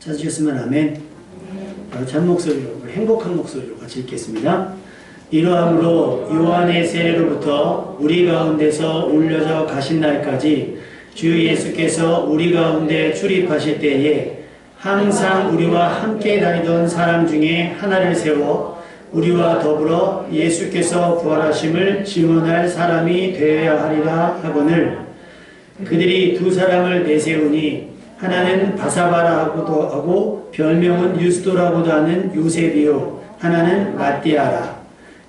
찾으셨으면 아멘. 찬 목소리로, 행복한 목소리로 같이 읽겠습니다. 이러함으로 요한의 세례로부터 우리 가운데서 올려져 가신 날까지 주 예수께서 우리 가운데 출입하실 때에 항상 우리와 함께 다니던 사람 중에 하나를 세워 우리와 더불어 예수께서 부활하심을 증언할 사람이 되어야 하리라 하거늘 그들이 두 사람을 내세우니 하나는 바사바라고도 하고 별명은 유스도라고도 하는 요셉이요 하나는 마띠아라.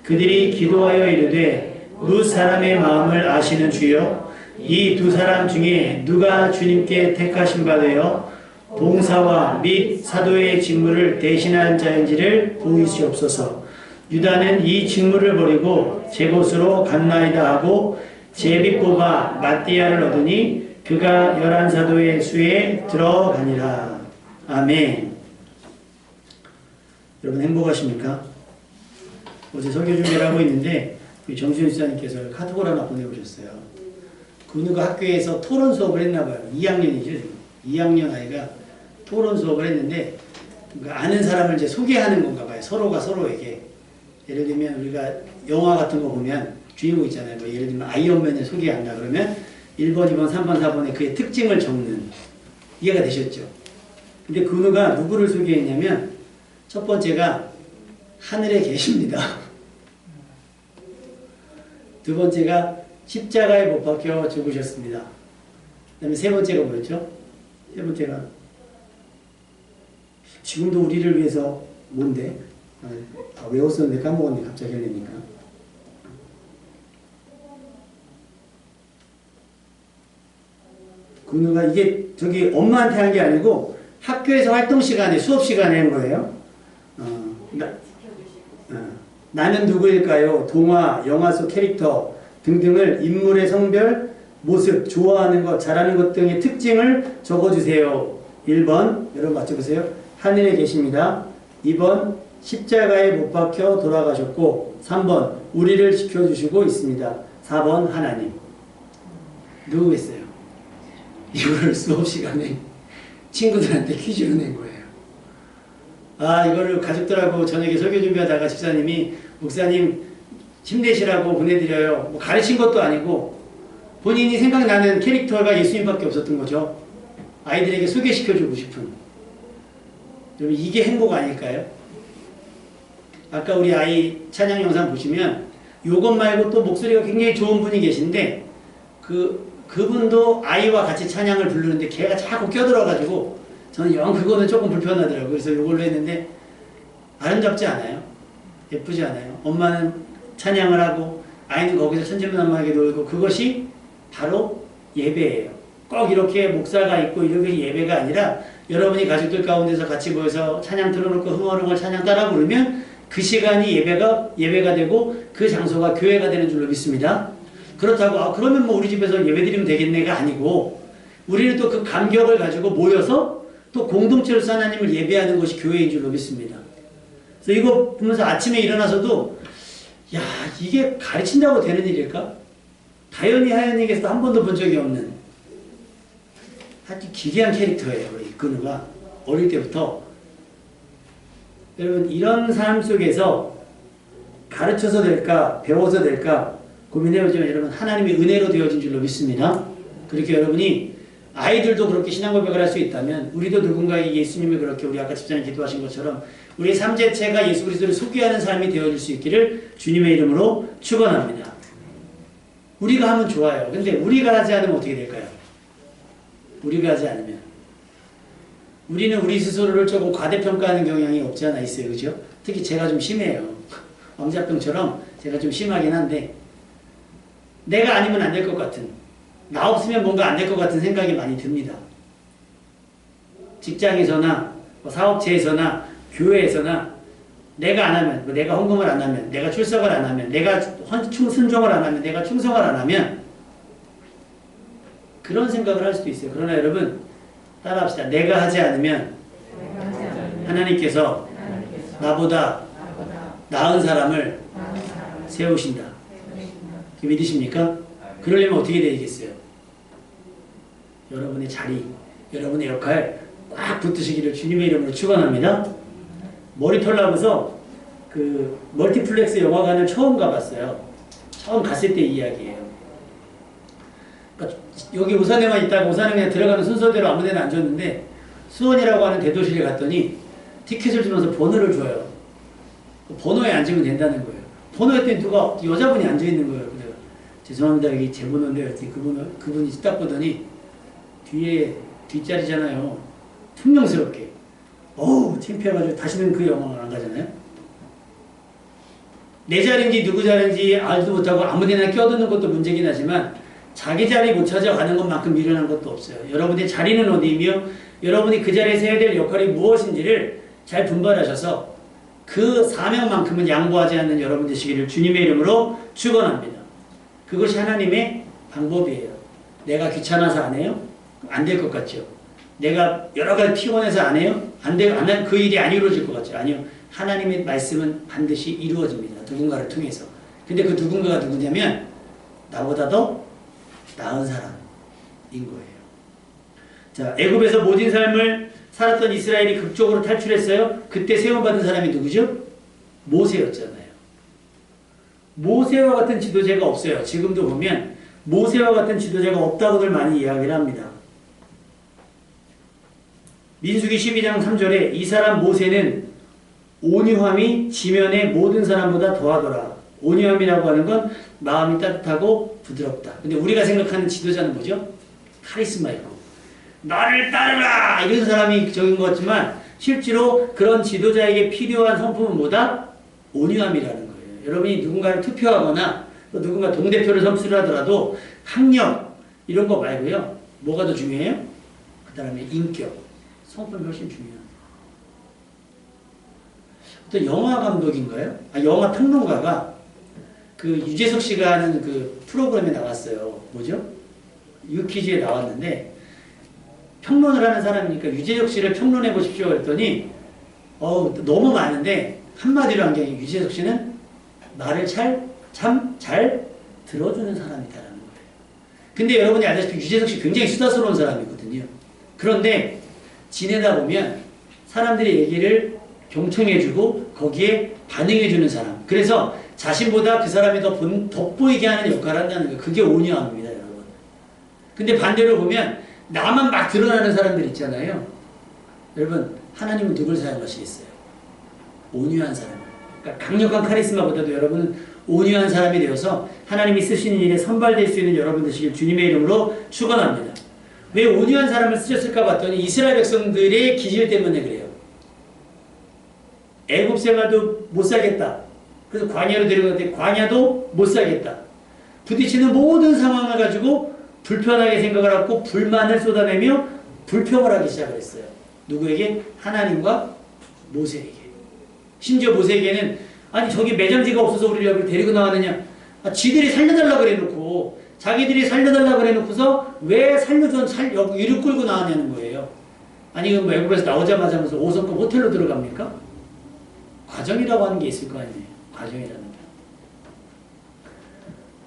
그들이 기도하여 이르되 무 사람의 마음을 아시는 주여 이 두 사람 중에 누가 주님께 택하신 바 되어 봉사와 및 사도의 직무를 대신한 자인지를 보이시옵소서. 유다는 이 직무를 버리고 제 곳으로 갔나이다 하고 제비 뽑아 마띠아를 얻으니 그가 11사도의 수에 들어가니라. 아멘. 여러분 행복하십니까? 어제 설교 준비를 하고 있는데 우리 정수현 지사님께서 카톡을 하나 보내오셨어요. 그누가 학교에서 토론 수업을 했나봐요. 2학년이죠. 2학년 아이가 토론 수업을 했는데 아는 사람을 이제 소개하는 건가 봐요. 서로가 서로에게. 예를 들면 우리가 영화 같은 거 보면 주인공 있잖아요. 뭐 예를 들면 아이언맨을 소개한다 그러면 1번, 2번, 3번, 4번에 그의 특징을 적는. 이해가 되셨죠? 근데 그누가 누구를 소개했냐면 첫 번째가 하늘에 계십니다. 두 번째가 십자가에 못 박혀 죽으셨습니다. 그 다음에 세 번째가 뭐였죠? 세 번째가 지금도 우리를 위해서 뭔데? 외웠었는데 까먹었네. 갑자기 하려니까. 그누가 이게 저기 엄마한테 한 게 아니고 학교에서 활동 시간에 수업 시간에 한 거예요. 나는 누구일까요? 동화, 영화 속 캐릭터 등등을 인물의 성별, 모습, 좋아하는 것, 잘하는 것 등의 특징을 적어주세요. 1번, 여러분 맞춰보세요. 하늘에 계십니다. 2번, 십자가에 못 박혀 돌아가셨고 3번, 우리를 지켜주시고 있습니다. 4번, 하나님. 누구겠어요? 이거를 수업 시간에 친구들한테 퀴즈로 낸 거예요. 이거를 가족들하고 저녁에 설교 준비하다가 집사님이 목사님 힘내시라고 보내드려요. 뭐 가르친 것도 아니고 본인이 생각나는 캐릭터가 예수님밖에 없었던 거죠. 아이들에게 소개시켜주고 싶은. 여러분 이게 행복 아닐까요? 아까 우리 아이 찬양 영상 보시면 요것 말고 또 목소리가 굉장히 좋은 분이 계신데 그분도 아이와 같이 찬양을 부르는데 걔가 자꾸 껴들어가지고 저는 영 그거는 조금 불편하더라고요. 그래서 이걸로 했는데 아름답지 않아요? 예쁘지 않아요? 엄마는 찬양을 하고 아이는 거기서 천진난만하게 놀고 그것이 바로 예배예요. 꼭 이렇게 목사가 있고 이렇게 예배가 아니라 여러분이 가족들 가운데서 같이 모여서 찬양 틀어놓고 흥얼흥얼 찬양 따라 부르면 그 시간이 예배가 되고 그 장소가 교회가 되는 줄로 믿습니다. 그렇다고 그러면 뭐 우리 집에서 예배드리면 되겠네가 아니고 우리는 또 그 감격을 가지고 모여서 또 공동체로서 하나님을 예배하는 것이 교회인 줄로 믿습니다. 그래서 이거 보면서 아침에 일어나서도 야 이게 가르친다고 되는 일일까? 다현이 하연이에게서 한 번도 본 적이 없는 아주 기괴한 캐릭터예요. 우리 그누가 어릴 때부터. 여러분 이런 삶 속에서 가르쳐서 될까 배워서 될까 고민해보지만 여러분 하나님의 은혜로 되어진 줄로 믿습니다. 그렇게 여러분이 아이들도 그렇게 신앙 고백을 할 수 있다면 우리도 누군가에게 예수님이 그렇게 우리 아까 집사님 기도하신 것처럼 우리의 삶 자체가 예수 그리스도를 소개하는 삶이 되어질 수 있기를 주님의 이름으로 축원합니다. 우리가 하면 좋아요. 근데 우리가 하지 않으면 어떻게 될까요? 우리가 하지 않으면 우리는 우리 스스로를 조금 과대평가하는 경향이 없지 않아 있어요. 그죠? 특히 제가 좀 심해요. 왕자병처럼 제가 좀 심하긴 한데 내가 아니면 안 될 것 같은 나 없으면 뭔가 안 될 것 같은 생각이 많이 듭니다. 직장에서나 사업체에서나 교회에서나 내가 안 하면 내가 헌금을 안 하면 내가 출석을 안 하면 내가 순종을 안 하면 내가 충성을 안 하면 그런 생각을 할 수도 있어요. 그러나 여러분 따라합시다. 내가 하지 않으면 하나님께서 나보다 나은 사람을 세우신다. 믿으십니까? 그러려면 어떻게 되겠어요? 여러분의 자리, 여러분의 역할 꽉 붙으시기를 주님의 이름으로 축원합니다. 머리털 나면서 그 멀티플렉스 영화관을 처음 가봤어요. 처음 갔을 때 이야기예요. 그러니까 여기 오산에만 있다가 오산에 그냥 들어가는 순서대로 아무 데나 앉았는데 수원이라고 하는 대도시에 갔더니 티켓을 주면서 번호를 줘요. 그 번호에 앉으면 된다는 거예요. 번호에 했더니 누가 여자분이 앉아있는 거예요. 그래서 죄송합니다. 여기 제 번호인데요. 그분이 딱 보더니 뒤에 뒷자리잖아요. 퉁명스럽게. 어우 창피해가지고 다시는 그 영화관 안 가잖아요. 내 자리인지 누구 자리인지 알도 못하고 아무데나 껴드는 것도 문제긴 하지만 자기 자리 못 찾아가는 것만큼 미련한 것도 없어요. 여러분의 자리는 어디이며 여러분이 그 자리에서 해야 될 역할이 무엇인지를 잘 분별하셔서 그 사명만큼은 양보하지 않는 여러분 되시기를 주님의 이름으로 축원합니다. 그것이 하나님의 방법이에요. 내가 귀찮아서 안 해요? 안 될 것 같죠? 내가 여러 가지 피곤해서 안 해요? 그 일이 안 이루어질 것 같죠? 아니요. 하나님의 말씀은 반드시 이루어집니다. 누군가를 통해서. 근데 그 누군가가 누구냐면 나보다 더 나은 사람인 거예요. 자, 애굽에서 모진 삶을 살았던 이스라엘이 극적으로 탈출했어요. 그때 세움받은 사람이 누구죠? 모세였잖아요. 모세와 같은 지도자가 없어요. 지금도 보면 모세와 같은 지도자가 없다고들 많이 이야기를 합니다. 민수기 12장 3절에 이 사람 모세는 온유함이 지면의 모든 사람보다 더하더라. 온유함이라고 하는 건 마음이 따뜻하고 부드럽다. 근데 우리가 생각하는 지도자는 뭐죠? 카리스마 있고 나를 따르라 이런 사람이 적인 것 같지만 실제로 그런 지도자에게 필요한 성품은 뭐다? 온유함이라는 거예요. 여러분이 누군가를 투표하거나 또 누군가 동대표를 선출을 하더라도 학력 이런 거 말고요. 뭐가 더 중요해요? 그 다음에 인격, 성품이 훨씬 중요합니다. 어떤 영화 감독인가요? 영화 평론가가 그 유재석 씨가 하는 그 프로그램에 나왔어요. 뭐죠? 유퀴즈에 나왔는데 평론을 하는 사람이니까 유재석 씨를 평론해 보십시오 그랬더니 너무 많은데 한마디로 한 게 유재석 씨는 말을 참 잘 들어주는 사람이다라는 거예요. 근데 여러분이 알다시피 유재석 씨 굉장히 수다스러운 사람이거든요. 그런데 지내다 보면 사람들의 얘기를 경청해주고 거기에 반응해주는 사람. 그래서 자신보다 그 사람이 더 돋보이게 하는 역할을 한다는 거예요. 그게 온유함입니다, 여러분. 근데 반대로 보면 나만 막 드러나는 사람들 있잖아요. 여러분, 하나님은 누굴 사용하시겠어요? 온유한 사람. 그러니까 강력한 카리스마보다도 여러분은 온유한 사람이 되어서 하나님이 쓰시는 일에 선발될 수 있는 여러분 되시길 주님의 이름으로 축원합니다. 왜 온유한 사람을 쓰셨을까 봤더니 이스라엘 백성들의 기질 때문에 그래요. 애굽 생활도 못 살겠다. 그래서 광야로 데려갔는데 광야도 못 살겠다. 부딪히는 모든 상황을 가지고 불편하게 생각을 하고 불만을 쏟아내며 불평을 하기 시작을 했어요. 누구에게? 하나님과 모세에게. 심지어 모세에게는 아니 저기 매장지가 없어서 우리를 여기 데리고 나왔느냐. 지들이 살려달라 그래놓고 자기들이 살려달라 그래놓고서 왜 여기 이를 끌고 나왔냐는 거예요. 아니 그럼 애굽에서 나오자마자 하면서 5성급 호텔로 들어갑니까? 과정이라고 하는 게 있을 거 아니에요. 과정이라는 게.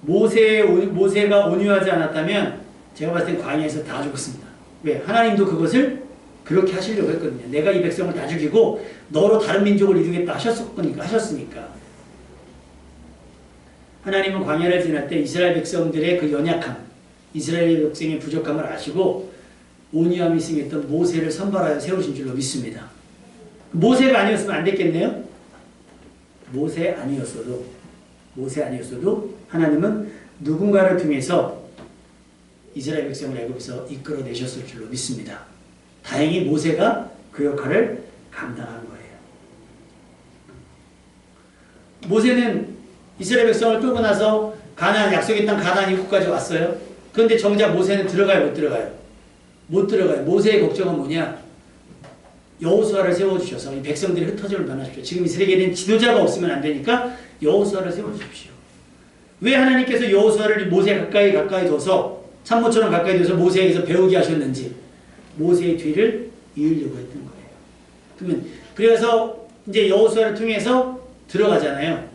모세가 온유하지 않았다면 제가 봤을 땐 광야에서 다 죽었습니다. 왜? 하나님도 그것을 그렇게 하시려고 했거든요. 내가 이 백성을 다 죽이고 너로 다른 민족을 이루겠다 하셨으니까. 하나님은 광야를 지날 때 이스라엘 백성들의 그 연약함, 이스라엘 백성의 부족함을 아시고 온유함이 승했던 모세를 선발하여 세우신 줄로 믿습니다. 모세가 아니었으면 안 됐겠네요? 모세 아니었어도 하나님은 누군가를 통해서 이스라엘 백성을 애굽에서 이끌어내셨을 줄로 믿습니다. 다행히 모세가 그 역할을 감당한 거예요. 모세는 이스라엘 백성을 끌고 나서 약속의 땅 가나안 입구까지 왔어요. 그런데 정작 모세는 들어가요, 못 들어가요? 못 들어가요. 모세의 걱정은 뭐냐? 여호수아를 세워주셔서 이 백성들이 흩어짐을 면하십시오. 지금 이스라엘에는 지도자가 없으면 안 되니까 여호수아를 세워주십시오. 왜 하나님께서 여호수아를 모세 가까이 둬서 참모처럼 가까이 둬서 모세에게서 배우게 하셨는지 모세의 뒤를 이으려고 했던 거예요. 그래서 이제 여호수아를 통해서 들어가잖아요.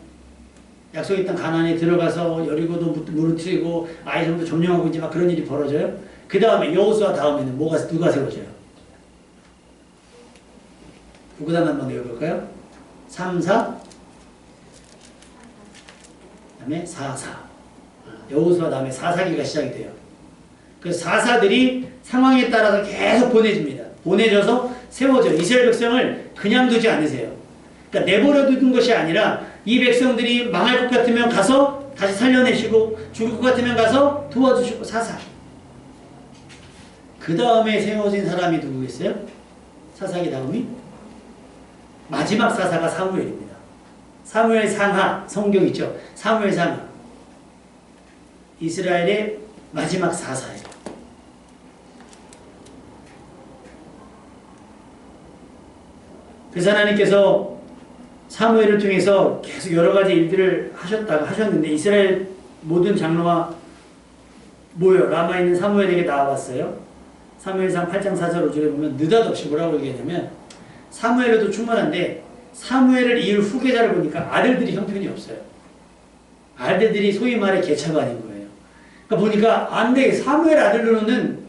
약속의 땅 가나안에 들어가서 여리고도 무너뜨리고 아이성도 점령하고 이제 막 그런 일이 벌어져요. 그 다음에 여호수아 다음에는 누가 세워져요? 그 다음 한번 외워볼까요? 3, 4, 그 다음에 4, 4. 여호수아 다음에 4, 4기가 시작이 돼요. 그래서 4, 4들이 상황에 따라서 계속 보내집니다. 보내져서 세워져요. 이스라엘 백성을 그냥 두지 않으세요. 그러니까 내버려 두는 것이 아니라 이 백성들이 망할 것 같으면 가서 다시 살려내시고 죽을 것 같으면 가서 도와주시고 4, 4. 그 다음에 세워진 사람이 누구겠어요? 사사기 다음이? 마지막 사사가 사무엘입니다. 사무엘 상하 성경 있죠? 사무엘 상하. 이스라엘의 마지막 사사예요. 그래서 하나님께서 사무엘을 통해서 계속 여러 가지 일들을 하셨는데 이스라엘 모든 장로가 모여 라마에 있는 사무엘에게 나와봤어요. 사무엘상 8장 4절 5절에 보면 느닷없이 뭐라고 얘기하냐면 사무엘에도 충만한데 사무엘을 이을 후계자를 보니까 아들들이 형편이 없어요. 아들들이 소위 말해 개차가 아닌 거예요. 그러니까 보니까 안 돼. 사무엘 아들로는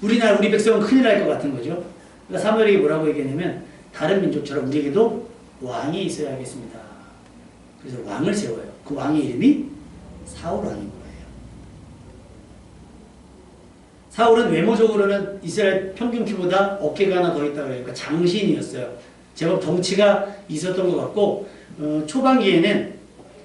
우리 백성은 큰일 날 것 같은 거죠. 그러니까 사무엘에게 뭐라고 얘기하냐면 다른 민족처럼 우리에게도 왕이 있어야겠습니다. 그래서 왕을 세워요. 그 왕의 이름이 사울 왕인 거예요. 사울은 외모적으로는 이스라엘 평균 키보다 어깨가 하나 더 있다고 해요. 그러니까 장신이었어요. 제법 덩치가 있었던 것 같고 초반기에는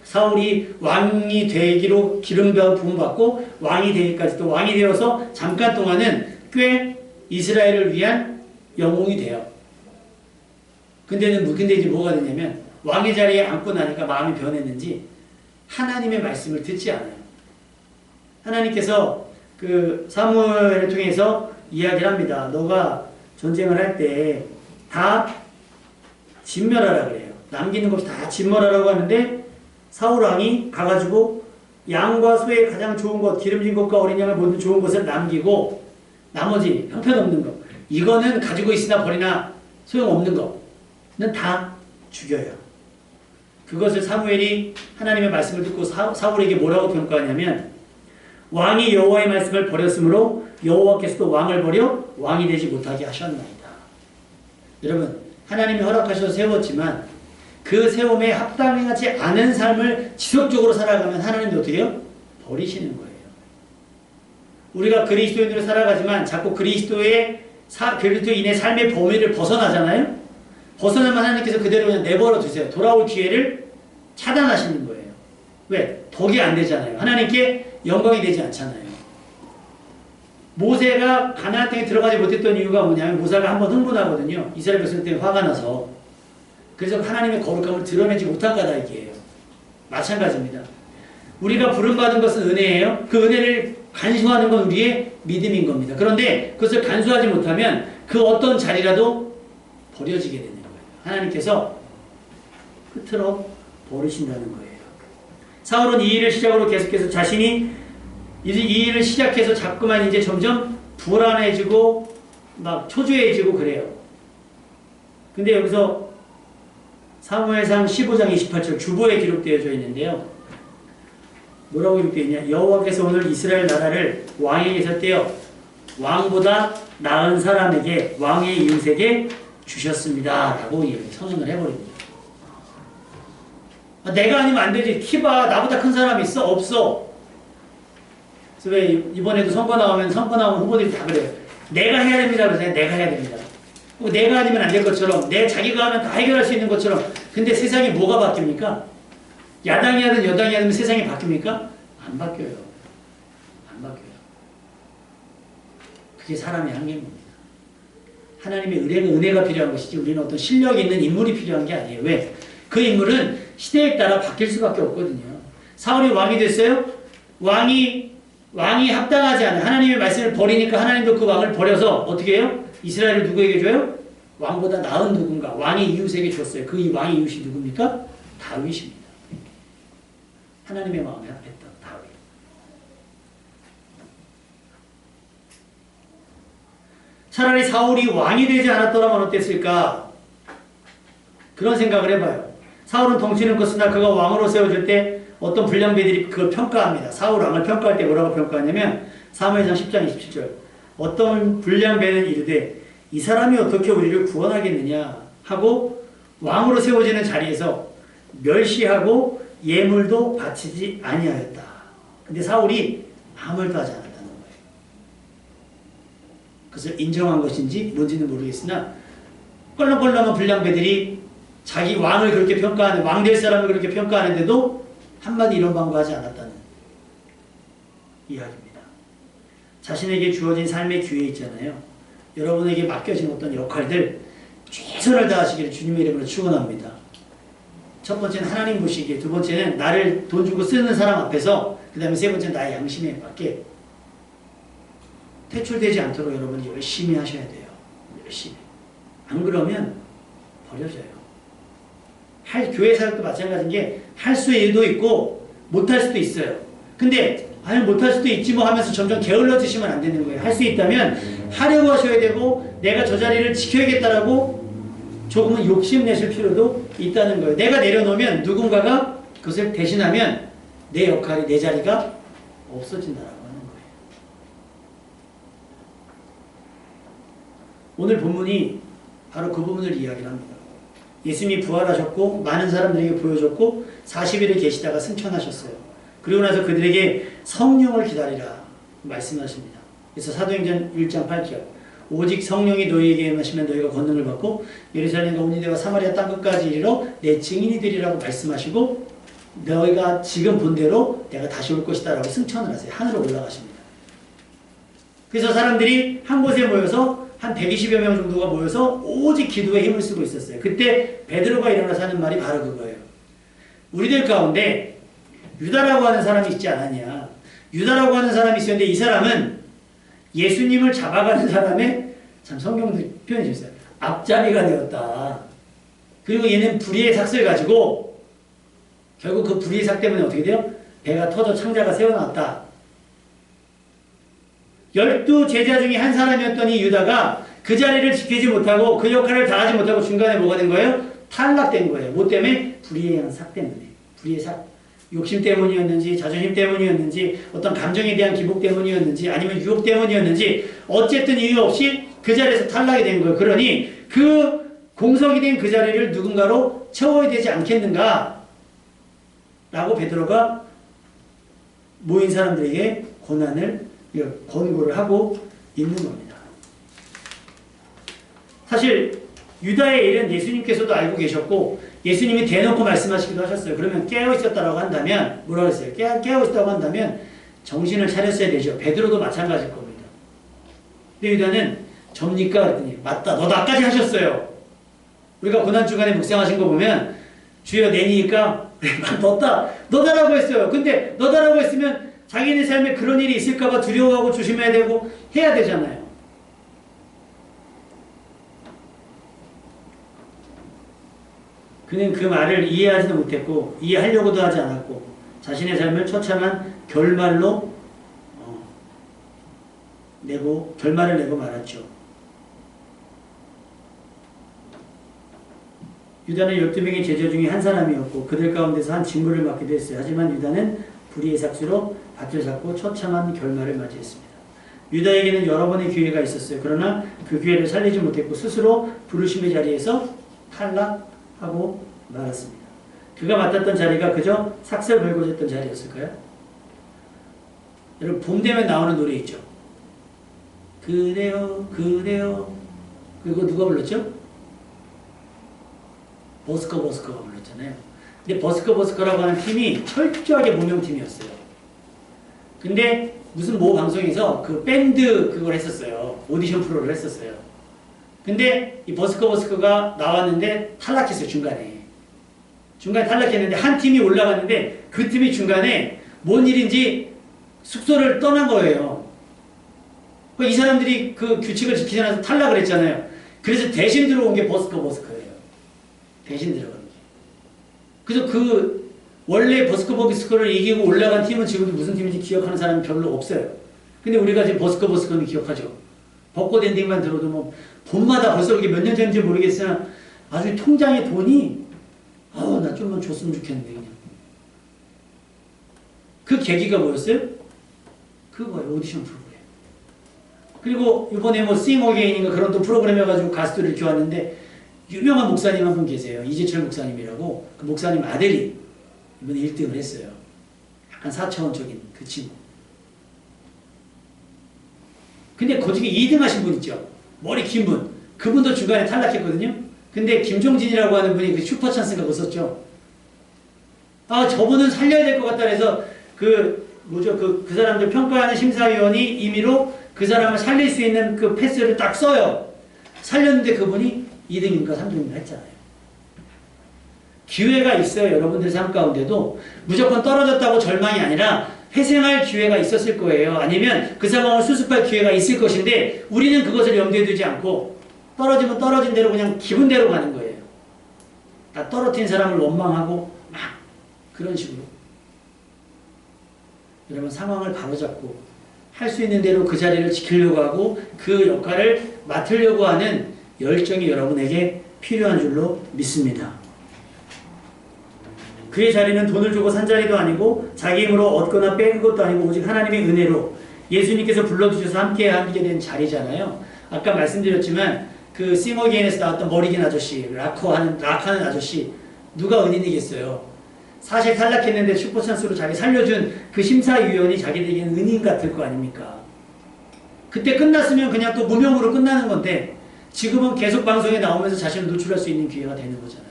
사울이 왕이 되기로 기름 부음 받고 왕이 되기까지 또 왕이 되어서 잠깐 동안은 꽤 이스라엘을 위한 영웅이 돼요. 근데 이제 뭐가 되냐면 왕의 자리에 앉고 나니까 마음이 변했는지 하나님의 말씀을 듣지 않아요. 하나님께서 그 사무엘을 통해서 이야기를 합니다. 너가 전쟁을 할 때 다 진멸하라 그래요. 남기는 것이 다 진멸하라고 하는데 사울 왕이 가가지고 양과 소의 가장 좋은 것, 기름진 것과 어린 양을 모든 좋은 것을 남기고 나머지 형편없는 것, 이거는 가지고 있으나 버리나 소용없는 거는 다 죽여요. 그것을 사무엘이 하나님의 말씀을 듣고 사울에게 뭐라고 평가하냐면 왕이 여호와의 말씀을 버렸으므로 여호와께서도 왕을 버려 왕이 되지 못하게 하셨나이다. 여러분, 하나님이 허락하셔서 세웠지만 그 세움에 합당하지 않은 삶을 지속적으로 살아가면 하나님이 어떻게 해요? 버리시는 거예요. 우리가 그리스도인으로 살아가지만 자꾸 그리스도인의 삶의 범위를 벗어나잖아요? 벗어나면 하나님께서 그대로 그냥 내버려 두세요. 돌아올 기회를 차단하시는 거예요. 왜? 덕이 안 되잖아요. 하나님께 영광이 되지 않잖아요. 모세가 가나안 땅에 들어가지 못했던 이유가 뭐냐면 모세가 한번 흥분하거든요. 이스라엘 백성 때문에 화가 나서. 그래서 하나님의 거룩함을 드러내지 못한 까닭이에요. 마찬가지입니다. 우리가 부름받은 것은 은혜예요. 그 은혜를 간수하는 건 우리의 믿음인 겁니다. 그런데 그것을 간수하지 못하면 그 어떤 자리라도 버려지게 되는 거예요. 하나님께서 끝으로 버리신다는 거예요. 사울은 이 일을 시작으로 계속해서 자신이 이 일을 시작해서 자꾸만 이제 점점 불안해지고 막 초조해지고 그래요. 근데 여기서 사무엘상 15장 28절 주보에 기록되어져 있는데요. 뭐라고 기록되어 있냐? 여호와께서 오늘 이스라엘 나라를 왕에게 섰대요. 왕보다 나은 사람에게 왕의 이웃에게 주셨습니다. 라고 선언을 해버립니다. 내가 아니면 안 되지. 키봐. 나보다 큰 사람이 있어? 없어. 그래서 왜 이번에도 선거 나오면 후보들이 다 그래요. 내가 해야 됩니다. 그래서 내가 해야 됩니다. 내가 아니면 안 될 것처럼 자기가 하면 다 해결할 수 있는 것처럼. 근데 세상이 뭐가 바뀝니까? 야당이 하든 여당이 하든 세상이 바뀝니까? 안 바뀌어요. 안 바뀌어요. 그게 사람의 한계입니다. 하나님의 은혜가 필요한 것이지 우리는 어떤 실력 있는 인물이 필요한 게 아니에요. 왜? 그 인물은 시대에 따라 바뀔 수밖에 없거든요. 사울이 왕이 됐어요? 왕이 합당하지 않아요. 하나님의 말씀을 버리니까 하나님도 그 왕을 버려서 어떻게 해요? 이스라엘을 누구에게 줘요? 왕보다 나은 누군가, 왕의 이웃에게 줬어요. 그 왕의 이웃이 누굽니까? 다윗입니다. 하나님의 마음에 합했던 다윗. 차라리 사울이 왕이 되지 않았더라면 어땠을까? 그런 생각을 해봐요. 사울은 덩치는 컸으나 그가 왕으로 세워질 때 어떤 불량배들이 그걸 평가합니다. 사울 왕을 평가할 때 뭐라고 평가하냐면 사무엘상 10장 27절 어떤 불량배는 이르되 이 사람이 어떻게 우리를 구원하겠느냐? 하고 왕으로 세워지는 자리에서 멸시하고 예물도 바치지 아니하였다. 근데 사울이 아무 말도 하지 않았다는 거예요. 그것을 인정한 것인지 뭔지는 모르겠으나 껄렁껄렁한 불량배들이 자기 왕을 그렇게 평가하는, 왕 될 사람을 그렇게 평가하는데도 한마디 이런 방구하지 않았다는 이야기입니다. 자신에게 주어진 삶의 기회 있잖아요. 여러분에게 맡겨진 어떤 역할들 최선을 다하시기를 주님의 이름으로 축원합니다. 첫 번째는 하나님 보시기에, 두 번째는 나를 돈 주고 쓰는 사람 앞에서, 그 다음에 세 번째는 나의 양심에 맞게 퇴출되지 않도록 여러분이 열심히 하셔야 돼요. 열심히. 안 그러면 버려져요. 교회 사역도 마찬가지인 게 할 수의 일도 있고 못할 수도 있어요. 근데 아니 못할 수도 있지 뭐 하면서 점점 게을러지시면 안 되는 거예요. 할 수 있다면 하려고 하셔야 되고 내가 저 자리를 지켜야겠다라고 조금은 욕심내실 필요도 있다는 거예요. 내가 내려놓으면 누군가가 그것을 대신하면 내 역할이, 내 자리가 없어진다라고 하는 거예요. 오늘 본문이 바로 그 부분을 이야기를 합니다. 예수님이 부활하셨고 많은 사람들에게 보여줬고 40일을 계시다가 승천하셨어요. 그리고 나서 그들에게 성령을 기다리라 말씀하십니다. 그래서 사도행전 1장 8절 오직 성령이 너희에게 임하시면 너희가 권능을 받고 예루살렘과 온 유대와 사마리아 땅끝까지 이르러 내 증인이 되리라고 말씀하시고 너희가 지금 본 대로 내가 다시 올 것이다 라고 승천을 하세요. 하늘로 올라가십니다. 그래서 사람들이 한 곳에 모여서 한 120여 명 정도가 모여서 오직 기도에 힘을 쓰고 있었어요. 그때 베드로가 일어나서 하는 말이 바로 그거예요. 우리들 가운데 유다라고 하는 사람이 있지 않았냐. 유다라고 하는 사람이 있었는데 이 사람은 예수님을 잡아가는 사람의, 참 성경도 표현해 주세요. 앞자리가 되었다. 그리고 얘는 불의의 삭을 가지고 결국 그 불의의 삭 때문에 어떻게 돼요? 배가 터져 창자가 새어나왔다. 12제자 중에 한 사람이었던 이 유다가 그 자리를 지키지 못하고 그 역할을 다하지 못하고 중간에 뭐가 된 거예요? 탈락된 거예요. 뭐 때문에? 불의의 삭 때문에. 불의의 삭. 욕심 때문이었는지 자존심 때문이었는지 어떤 감정에 대한 기복 때문이었는지 아니면 유혹 때문이었는지 어쨌든 이유 없이 그 자리에서 탈락이 된 거예요. 그러니 그 공석이 된 그 자리를 누군가로 채워야 되지 않겠는가? 라고 베드로가 모인 사람들에게 권고를 하고 있는 겁니다. 사실 유다의 일은 예수님께서도 알고 계셨고 예수님이 대놓고 말씀하시기도 하셨어요. 그러면 깨어있었다고 한다면 뭐라고 했어요? 깨어있었다고 한다면 정신을 차렸어야 되죠. 베드로도 마찬가지일 겁니다. 근데 유다는 접니까? 그랬더니 맞다 너다까지 하셨어요. 우리가 고난주간에 묵상하신 거 보면 주여 내니까 너다라고 했어요. 근데 너다라고 했으면 자기네 삶에 그런 일이 있을까봐 두려워하고 조심해야 되고 해야 되잖아요. 그는 그 말을 이해하지도 못했고 이해하려고도 하지 않았고 자신의 삶을 처참한 결말을 내고 말았죠. 유다는 12명의 제자 중에 한 사람이었고 그들 가운데서 한 직무를 맡기도 했어요. 하지만 유다는 불의의 삭수로 밭을 잡고 처참한 결말을 맞이했습니다. 유다에게는 여러 번의 기회가 있었어요. 그러나 그 기회를 살리지 못했고 스스로 부르심의 자리에서 탈락하고 말았습니다. 그가 맡았던 자리가 그저 삭슬 벌거졌던 자리였을까요? 여러분 봄 되면 나오는 노래 있죠. 그대여 그대여 그거 누가 불렀죠? 버스커가 불렀잖아요. 근데 버스커라고 하는 팀이 철저하게 무명팀이었어요. 근데 무슨 모 방송에서 그 밴드 그걸 했었어요. 오디션 프로를 했었어요. 근데 이 버스커가 나왔는데 탈락했어요. 중간에 탈락했는데 한 팀이 올라갔는데 그 팀이 중간에 뭔 일인지 숙소를 떠난 거예요. 이 사람들이 그 규칙을 지키지 않아서 탈락을 했잖아요. 그래서 대신 들어온 게 버스커예요. 대신 들어간 게. 그래서 그 원래 버스커를 이기고 올라간 팀은 지금도 무슨 팀인지 기억하는 사람이 별로 없어요. 근데 우리가 지금 버스커는 기억하죠. 벚꽃 엔딩만 들어도 뭐 봄마다 벌써 그게 몇 년 전인지 모르겠으나 아주 통장에 돈이 나 좀만 줬으면 좋겠는데 그냥. 그 계기가 뭐였어요? 그거예요. 오디션 프로그램. 그리고 이번에 뭐 싱 어게인인가 그런 또 프로그램 해가지고 가수들을 이렇게 왔는데 유명한 목사님 한 분 계세요. 이재철 목사님이라고. 그 목사님 아들이 이번에 1등을 했어요. 약간 4차원적인 그 친구. 근데 그 중에 2등 하신 분 있죠. 머리 긴 분. 그분도 중간에 탈락했거든요. 근데 김종진이라고 하는 분이 그 슈퍼찬스가 그거 썼죠. 아, 저분은 살려야 될 것 같다 그래서 그 사람들 평가하는 심사위원이 임의로 그 사람을 살릴 수 있는 그 패스를 딱 써요. 살렸는데 그분이 2등인가 3등인가 했잖아요. 기회가 있어요. 여러분들 삶 가운데도 무조건 떨어졌다고 절망이 아니라 회생할 기회가 있었을 거예요. 아니면 그 상황을 수습할 기회가 있을 것인데 우리는 그것을 염두에 두지 않고 떨어지면 떨어진 대로 그냥 기분대로 가는 거예요. 다 떨어뜨린 사람을 원망하고 막 그런 식으로. 여러분 상황을 바로잡고 할 수 있는 대로 그 자리를 지키려고 하고 그 역할을 맡으려고 하는 열정이 여러분에게 필요한 줄로 믿습니다. 그의 자리는 돈을 주고 산 자리도 아니고 자기 힘으로 얻거나 뺀 것도 아니고 오직 하나님의 은혜로 예수님께서 불러주셔서 함께 하게 된 자리잖아요. 아까 말씀드렸지만 그 싱어게인에서 나왔던 머리긴 아저씨, 락하는 아저씨 누가 은인이겠어요. 사실 탈락했는데 슈퍼찬스로 자기 살려준 그 심사위원이 자기들에게는 은인 같을 거 아닙니까? 그때 끝났으면 그냥 또 무명으로 끝나는 건데 지금은 계속 방송에 나오면서 자신을 노출할 수 있는 기회가 되는 거잖아요.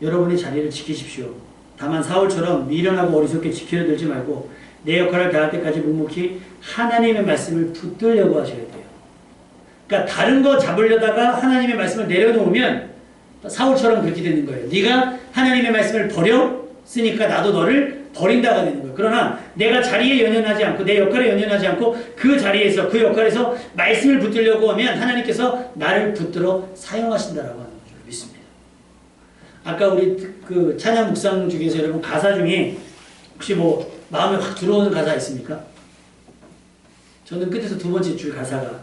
여러분이 자리를 지키십시오. 다만 사울처럼 미련하고 어리석게 지키려 들지 말고 내 역할을 다할 때까지 묵묵히 하나님의 말씀을 붙들려고 하셔야 돼요. 그러니까 다른 거 잡으려다가 하나님의 말씀을 내려놓으면 사울처럼 그렇게 되는 거예요. 네가 하나님의 말씀을 버렸으니까 나도 너를 버린다가 되는 거예요. 그러나 내가 자리에 연연하지 않고 내 역할에 연연하지 않고 그 자리에서 그 역할에서 말씀을 붙들려고 하면 하나님께서 나를 붙들어 사용하신다라고 하는 거죠. 믿습니다. 아까 우리 그 찬양 묵상 중에서 여러분 가사 중에 혹시 뭐 마음에 확 들어오는 가사 있습니까? 저는 끝에서 두 번째 줄 가사가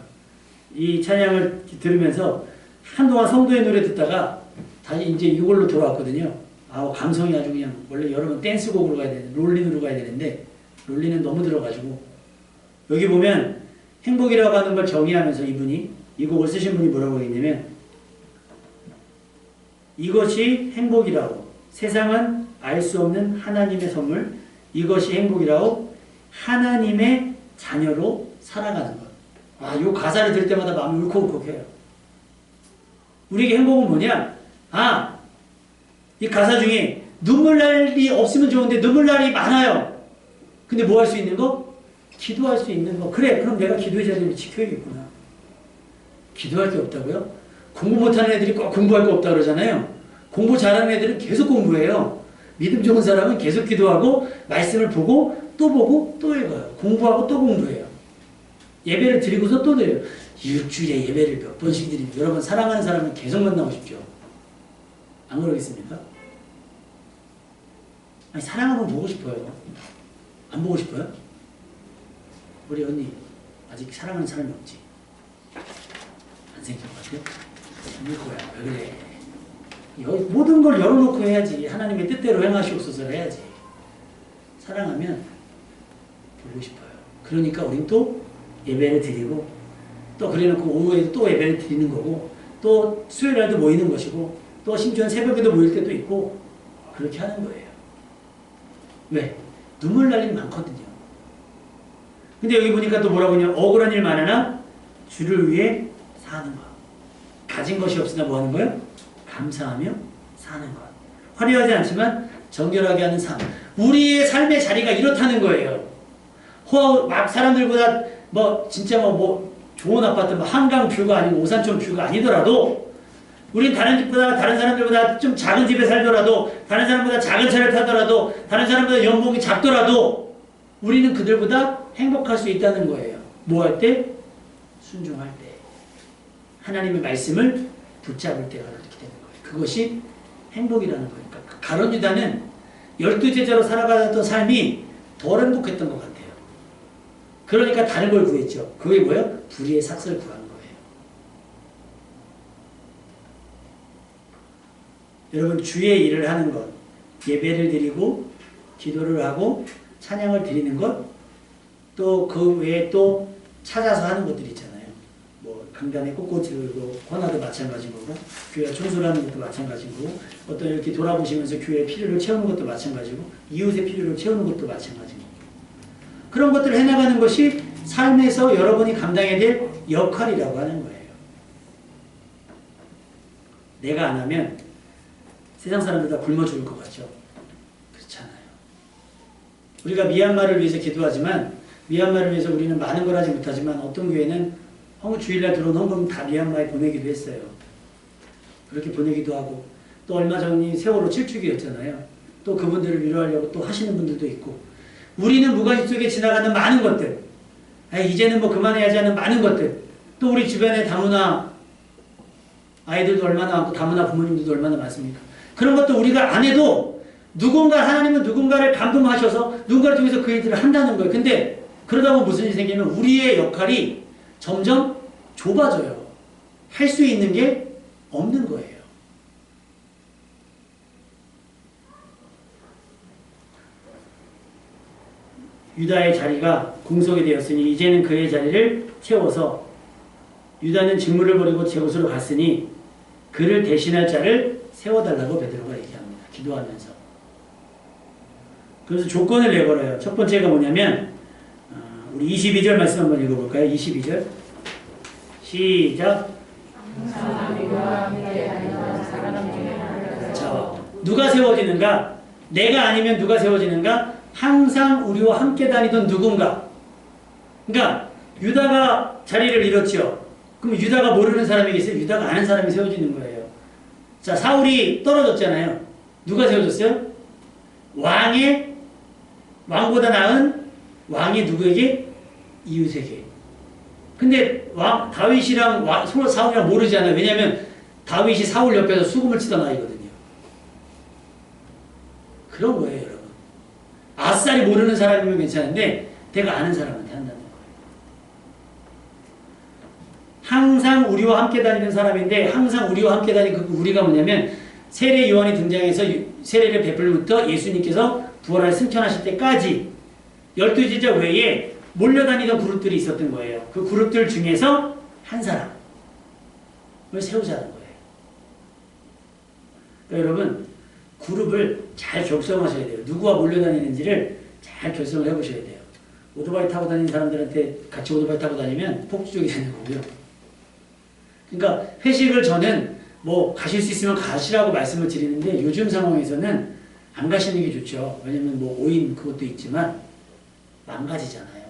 이 찬양을 들으면서 한동안 성도의 노래 듣다가 다시 이제 이걸로 돌아왔거든요. 아우 감성이 아주 그냥 원래 여러분 댄스곡으로 가야 되는데 롤린으로 가야 되는데 롤린은 너무 들어가지고 여기 보면 행복이라고 하는 걸 정의하면서 이분이 이 곡을 쓰신 분이 뭐라고 했냐면 이것이 행복이라고 세상은 알 수 없는 하나님의 선물 이것이 행복이라고 하나님의 자녀로 살아가는 것. 아, 요 가사를 들을 때마다 마음이 울컥울컥해요. 우리에게 행복은 뭐냐? 아, 이 가사 중에 눈물 날이 없으면 좋은데 눈물 날이 많아요. 근데 뭐 할 수 있는 거? 기도할 수 있는 거. 그래, 그럼 내가 기도의 자리를 지켜야겠구나. 기도할 게 없다고요? 공부 못하는 애들이 꼭 공부할 거 없다 그러잖아요. 공부 잘하는 애들은 계속 공부해요. 믿음 좋은 사람은 계속 기도하고 말씀을 보고 또 읽어요. 공부하고 또 공부해요. 예배를 드리고서 또 드려요. 일주일에 예배를 몇 번씩 드립니다. 여러분 사랑하는 사람은 계속 만나고 싶죠? 안 그러겠습니까? 아니 사랑하면 보고 싶어요. 안 보고 싶어요? 우리 언니 아직 사랑하는 사람이 없지? 안 생긴 것 같아요? 생길 거야. 왜 그래? 모든 걸 열어놓고 해야지. 하나님의 뜻대로 행하시옵소서를 해야지. 사랑하면 보고 싶어요. 그러니까 우린 또 예배를 드리고 또 그래놓고 오후에도 또 예배를 드리는 거고 또 수요일날도 모이는 것이고 또 심지어 새벽에도 모일 때도 있고 그렇게 하는 거예요. 왜? 눈물 날 일 많거든요. 근데 여기 보니까 또 뭐라고 하냐 억울한 일 많으나 주를 위해 사는 것. 가진 것이 없으나 뭐 하는 거예요? 감사하며 사는 것. 화려하지 않지만 정결하게 하는 삶. 우리의 삶의 자리가 이렇다는 거예요. 막 사람들보다 진짜 좋은 아파트 한강 뷰가 아니고 오산촌 뷰가 아니더라도 우린 다른 집보다 다른 사람들보다 좀 작은 집에 살더라도 다른 사람보다 작은 차를 타더라도 다른 사람보다 연봉이 작더라도 우리는 그들보다 행복할 수 있다는 거예요. 뭐 할 때? 순종할 때. 하나님의 말씀을 붙잡을 때가 그렇게 되는 거예요. 그것이 행복이라는 거니까. 가룟 유다는 12제자로 살아가던 삶이 덜 행복했던 것 같아요. 그러니까 다른 걸 구했죠. 그게 뭐예요? 불의의 삭슬을 구한 거예요. 여러분 주의 일을 하는 것, 예배를 드리고 기도를 하고 찬양을 드리는 것, 또 그 외에 또 찾아서 하는 것들이 있잖아요. 강단에 꽃꽂이 들고 권화도 마찬가지인 거고 교회 청소를 하는 것도 마찬가지고 어떤 이렇게 돌아보시면서 교회의 필요를 채우는 것도 마찬가지고 이웃의 필요를 채우는 것도 마찬가지고 그런 것들을 해나가는 것이 삶에서 여러분이 감당해야 될 역할이라고 하는 거예요. 내가 안 하면 세상 사람들 다 굶어 죽을 것 같죠? 그렇잖아요. 우리가 미얀마를 위해서 기도하지만 미얀마를 위해서 우리는 많은 걸 하지 못하지만 어떤 교회는 주일날 들어온 헌금 다 미얀마에 보내기도 했어요. 그렇게 보내기도 하고 또 얼마 전이 세월호 7주기였잖아요. 또 그분들을 위로하려고 또 하시는 분들도 있고 우리는 무관심 속에 지나가는 많은 것들 이제는 뭐 그만해야지 하는 많은 것들 또 우리 주변에 다문화 아이들도 얼마나 많고 다문화 부모님들도 얼마나 많습니까? 그런 것도 우리가 안 해도 하나님은 누군가를 감동하셔서 누군가를 통해서 그 일들을 한다는 거예요. 근데 그러다 보면 무슨 일이 생기면 우리의 역할이 점점 좁아져요. 할 수 있는 게 없는 거예요. 유다의 자리가 공석이 되었으니 이제는 그의 자리를 채워서 유다는 직무를 버리고 제 곳으로 갔으니 그를 대신할 자를 세워달라고 베드로가 얘기합니다. 기도하면서. 그래서 조건을 내걸어요. 첫 번째가 뭐냐면 우리 22절 말씀 한번 읽어볼까요? 22절 시작. 자, 누가 세워지는가? 내가 아니면 누가 세워지는가? 항상 우리와 함께 다니던 누군가. 그러니까 유다가 자리를 잃었죠. 그럼 유다가 모르는 사람이겠어요? 유다가 아는 사람이 세워지는 거예요. 자, 사울이 떨어졌잖아요. 누가 세워졌어요? 왕보다 나은 왕이 누구에게? 이웃에게. 근데 다윗이랑 사울이랑 모르잖아요. 왜냐하면 다윗이 사울 옆에서 수금을 치던 아이거든요. 그런 거예요, 여러분. 아싸리 모르는 사람이면 괜찮은데 내가 아는 사람한테 한다는 거예요. 항상 우리와 함께 다니는 사람인데 항상 우리와 함께 다니는 그 우리가 뭐냐면 세례 요한이 등장해서 세례를 베풀부터 예수님께서 부활을 승천하실 때까지 12제자 외에 몰려다니던 그룹들이 있었던 거예요. 그 그룹들 중에서 한 사람을 세우자는 거예요. 그러니까 여러분 그룹을 잘 결성하셔야 돼요. 누구와 몰려다니는지를 잘 결성을 해보셔야 돼요. 오토바이 타고 다니는 사람들한테 같이 오토바이 타고 다니면 폭주족이 되는 거고요. 그러니까 회식을 저는 뭐 가실 수 있으면 가시라고 말씀을 드리는데 요즘 상황에서는 안 가시는 게 좋죠. 왜냐면 뭐 5인 그것도 있지만 망가지잖아요.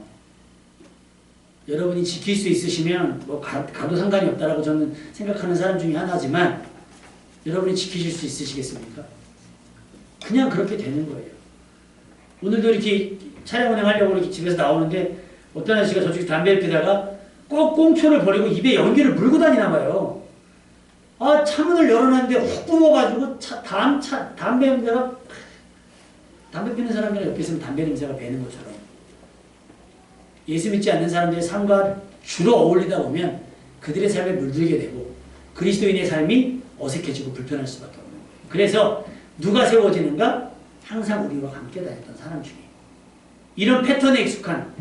여러분이 지킬 수 있으시면 뭐 가도 상관이 없다라고 저는 생각하는 사람 중에 하나지만 여러분이 지키실 수 있으시겠습니까? 그냥 그렇게 되는 거예요. 오늘도 이렇게 차량 운행하려고 이렇게 집에서 나오는데 어떤 아저씨가 저쪽에 담배를 피다가 꼭 꽁초를 버리고 입에 연기를 물고 다니나 봐요. 차문을 열어놨는데 훅 뿜어가지고 담배 냄새가 담배 피는 사람이랑 옆에 있으면 담배 냄새가 배는 것처럼 예수 믿지 않는 사람들의 삶과 주로 어울리다 보면 그들의 삶에 물들게 되고 그리스도인의 삶이 어색해지고 불편할 수밖에 없는 거예요. 그래서 누가 세워지는가? 항상 우리와 함께 다녔던 사람 중에 이런 패턴에 익숙한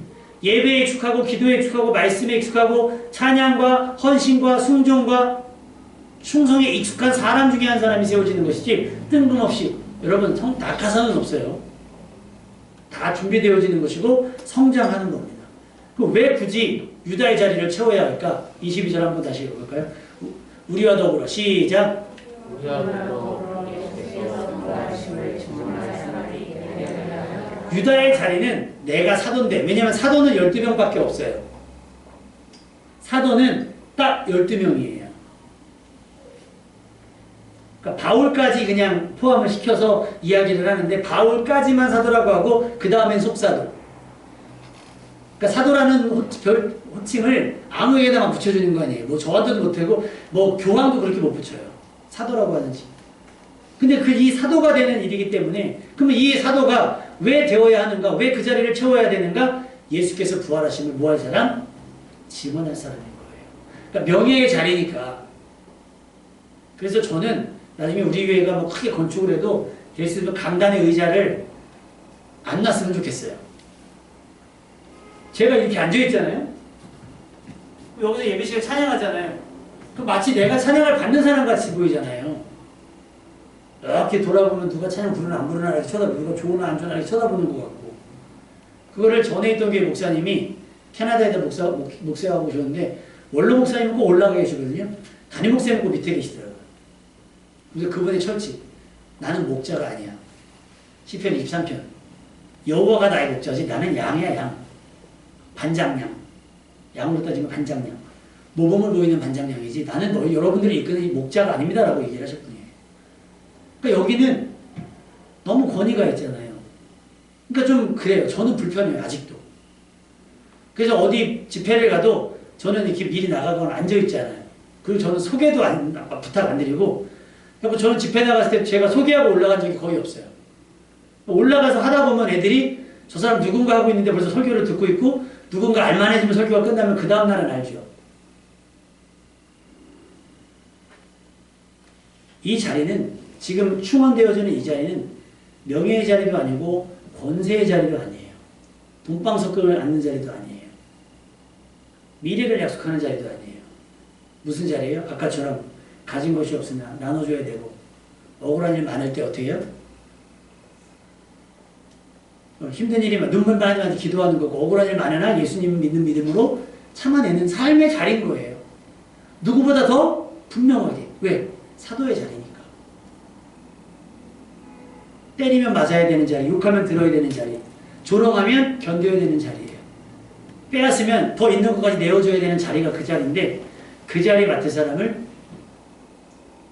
예배에 익숙하고 기도에 익숙하고 말씀에 익숙하고 찬양과 헌신과 순종과 충성에 익숙한 사람 중에 한 사람이 세워지는 것이지 뜬금없이 여러분 낙하산은 없어요. 다 준비되어지는 것이고 성장하는 겁니다. 그럼 왜 굳이 유다의 자리를 채워야 할까? 22절 한번 다시 읽어볼까요? 우리와 더불어 시작. 유다의 자리는 내가 사도인데 왜냐하면 사도는 12명밖에 없어요. 사도는 딱 12명이에요. 그러니까 바울까지 그냥 포함을 시켜서 이야기를 하는데 바울까지만 사도라고 하고 그 다음엔 속사도. 그러니까 사도라는 호칭을 아무에게나 붙여주는 거 아니에요. 뭐 저한테도 못하고 뭐 교황도 그렇게 못 붙여요. 사도라고 하는지. 근데 이 사도가 되는 일이기 때문에 그러면 이 사도가 왜 되어야 하는가? 왜 그 자리를 채워야 되는가? 예수께서 부활하심을 뭐 할 사람? 증언할 사람인 거예요. 그러니까 명예의 자리니까. 그래서 저는 나중에 우리 교회가 뭐 크게 건축을 해도 될 수 있는 강단의 의자를 안 놨으면 좋겠어요. 제가 이렇게 앉아있잖아요. 여기서 예배 시간에 찬양하잖아요. 그 마치 내가 찬양을 받는 사람 같이 보이잖아요. 이렇게 돌아보면 누가 찬양 부르나 안 부르나 이렇게 쳐다보고 누가 좋으나 안 좋으나 이렇게 쳐다보는 것 같고 그거를 전에 있던 교회 목사님이 캐나다에다 목사하고 오셨는데 원로 목사님은 꼭 올라가 계시거든요. 담임 목사님은 꼭 밑에 계시더라고요. 그래서 그분의 철칙 나는 목자가 아니야. 시편 23편 여호와가 나의 목자지 나는 양이야 양. 반장양. 양으로 따지면 반장양. 모범을 보이는 반장양이지 나는 여러분들이 이끄는 목자가 아닙니다 라고 얘기를 하셨군요. 그러니까 여기는 너무 권위가 있잖아요. 그러니까 좀 그래요. 저는 불편해요. 아직도. 그래서 어디 집회를 가도 저는 이렇게 미리 나가거나 앉아있지 않아요. 그리고 저는 소개도 부탁 안 드리고 그리고 저는 집회 나갔을 때 제가 소개하고 올라간 적이 거의 없어요. 올라가서 하다 보면 애들이 저 사람 누군가 하고 있는데 벌써 설교를 듣고 있고 누군가 알만해지면 설교가 끝나면 그 다음날은 알죠. 이 자리는 지금 충원되어지는 이 자리는 명예의 자리도 아니고 권세의 자리도 아니에요. 돈방석을 앉는 자리도 아니에요. 미래를 약속하는 자리도 아니에요. 무슨 자리예요? 아까처럼 가진 것이 없으나 나눠줘야 되고 억울한 일 많을 때 어떻게 해요? 힘든 일이 눈물 많이 기도하는 거고 억울한 일 많으나 예수님 믿는 믿음으로 참아내는 삶의 자리인 거예요. 누구보다 더 분명하게. 왜? 사도의 자리니까. 때리면 맞아야 되는 자리, 욕하면 들어야 되는 자리, 조롱하면 견뎌야 되는 자리예요. 빼앗으면 더 있는 것까지 내어줘야 되는 자리가 그 자리인데 그 자리에 맡은 사람을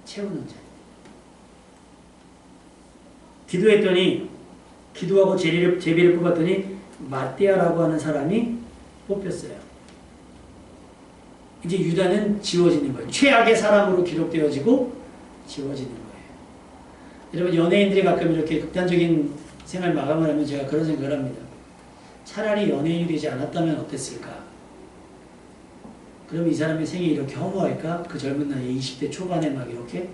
채우는 자리. 기도했더니 기도하고 제비를 뽑았더니 마띠아라고 하는 사람이 뽑혔어요. 이제 유다는 지워지는 거예요. 최악의 사람으로 기록되어지고 지워지는 거예요. 여러분 연예인들이 가끔 이렇게 극단적인 생활 마감을 하면 제가 그런 생각을 합니다. 차라리 연예인이 되지 않았다면 어땠을까? 그럼 이 사람의 생이 이렇게 허무할까? 그 젊은 나이에 20대 초반에 막 이렇게?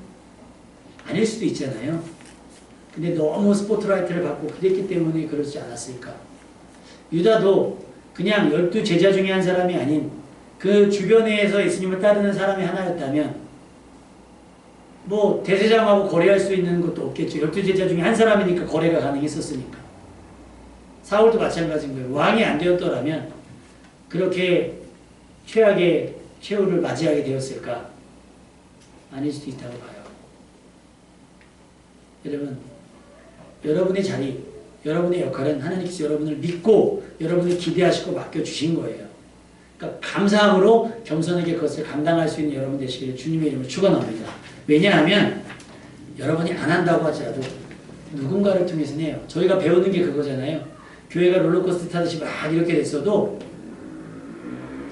아닐 수도 있잖아요. 근데 너무 스포트라이트를 받고 그랬기 때문에 그러지 않았을까? 유다도 그냥 12제자 중에 한 사람이 아닌 그 주변에서 예수님을 따르는 사람이 하나였다면 뭐 대제장하고 거래할 수 있는 것도 없겠죠. 12제자 중에 한 사람이니까 거래가 가능했었으니까. 사울도 마찬가지인 거예요. 왕이 안 되었더라면 그렇게 최악의 최후를 맞이하게 되었을까? 아닐 수도 있다고 봐요. 여러분, 여러분의 자리, 여러분의 역할은 하나님께서 여러분을 믿고 여러분을 기대하시고 맡겨주신 거예요. 그러니까 감사함으로 겸손하게 그것을 감당할 수 있는 여러분 되시기를 주님의 이름으로 축원합니다. 왜냐하면 여러분이 안 한다고 하더라도 누군가를 통해서는 해요. 저희가 배우는 게 그거잖아요. 교회가 롤러코스터 타듯이 막 이렇게 됐어도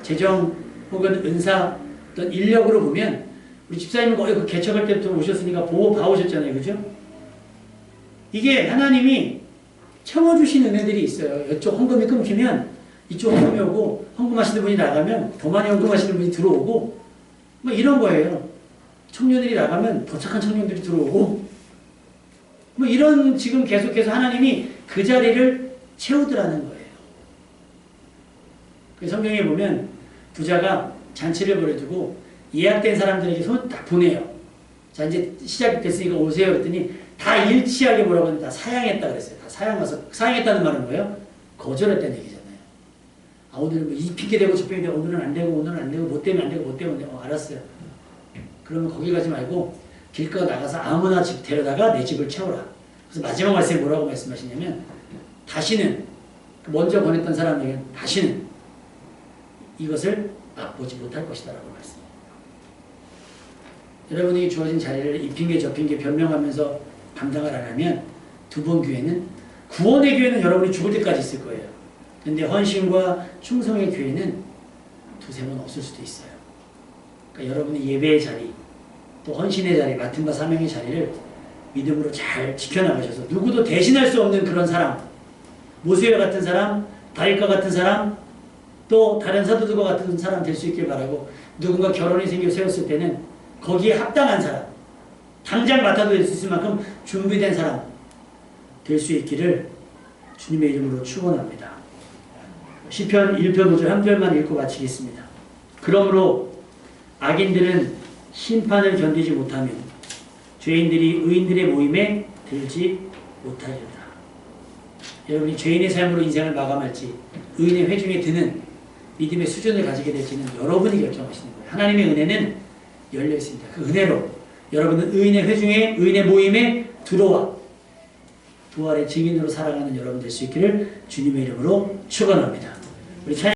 재정 혹은 은사 어떤 인력으로 보면 우리 집사님은 거의 그 개척할 때부터 오셨으니까 보고 봐오셨잖아요. 그죠? 이게 하나님이 채워주신 은혜들이 있어요. 이쪽 헌금이 끊기면 이쪽 헌금이 오고 헌금하시는 분이 나가면 더 많이 헌금하시는 분이 들어오고 뭐 이런 거예요. 청년들이 나가면 더 착한 청년들이 들어오고 뭐 이런 지금 계속해서 하나님이 그 자리를 채우더라는 거예요. 성경에 보면 부자가 잔치를 벌여두고 예약된 사람들에게 손 딱 보내요. 자 이제 시작됐으니까 오세요 그랬더니 다 일치하게 뭐라고 하는데 다 사양했다 그랬어요. 다 사양했다는 말은 뭐예요? 거절했다는 얘기잖아요. 아 오늘은 뭐 이 핑계 대고 저 핑계 대고 오늘은 안 되고 못 되면 안 되고 못 되면 알았어요. 그러면 거기 가지 말고 길가 나가서 아무나 집 데려다가 내 집을 채워라. 그래서 마지막 말씀에 뭐라고 말씀하시냐면 다시는 먼저 보냈던 사람에게 다시는 이것을 맛보지 못할 것이다 라고 말씀해요. 여러분이 주어진 자리를 이 핑계 저 핑계 변명하면서 감당을 안 하면 두 번 교회는 구원의 교회는 여러분이 죽을 때까지 있을 거예요. 근데 헌신과 충성의 교회는 두세 번 없을 수도 있어요. 그러니까 여러분의 예배의 자리 또 헌신의 자리 맡은 바 사명의 자리를 믿음으로 잘 지켜나가셔서 누구도 대신할 수 없는 그런 사람 모세와 같은 사람 다윗과 같은 사람 또 다른 사도들과 같은 사람 될 수 있길 바라고 누군가 결혼이 생겨 세웠을 때는 거기에 합당한 사람 당장 맡아도 될 수 있을 만큼 준비된 사람 될 수 있기를 주님의 이름으로 축원합니다. 시편 1편 5절 한 절만 읽고 마치겠습니다. 그러므로 악인들은 심판을 견디지 못하며 죄인들이 의인들의 모임에 들지 못하리로다. 여러분이 죄인의 삶으로 인생을 마감할지 의인의 회중에 드는 믿음의 수준을 가지게 될지는 여러분이 결정하시는 거예요. 하나님의 은혜는 열려 있습니다. 그 은혜로 여러분은 의인의 회중에, 의인의 모임에 들어와 부활의 증인으로 살아가는 여러분 될 수 있기를 주님의 이름으로 축원합니다. 우리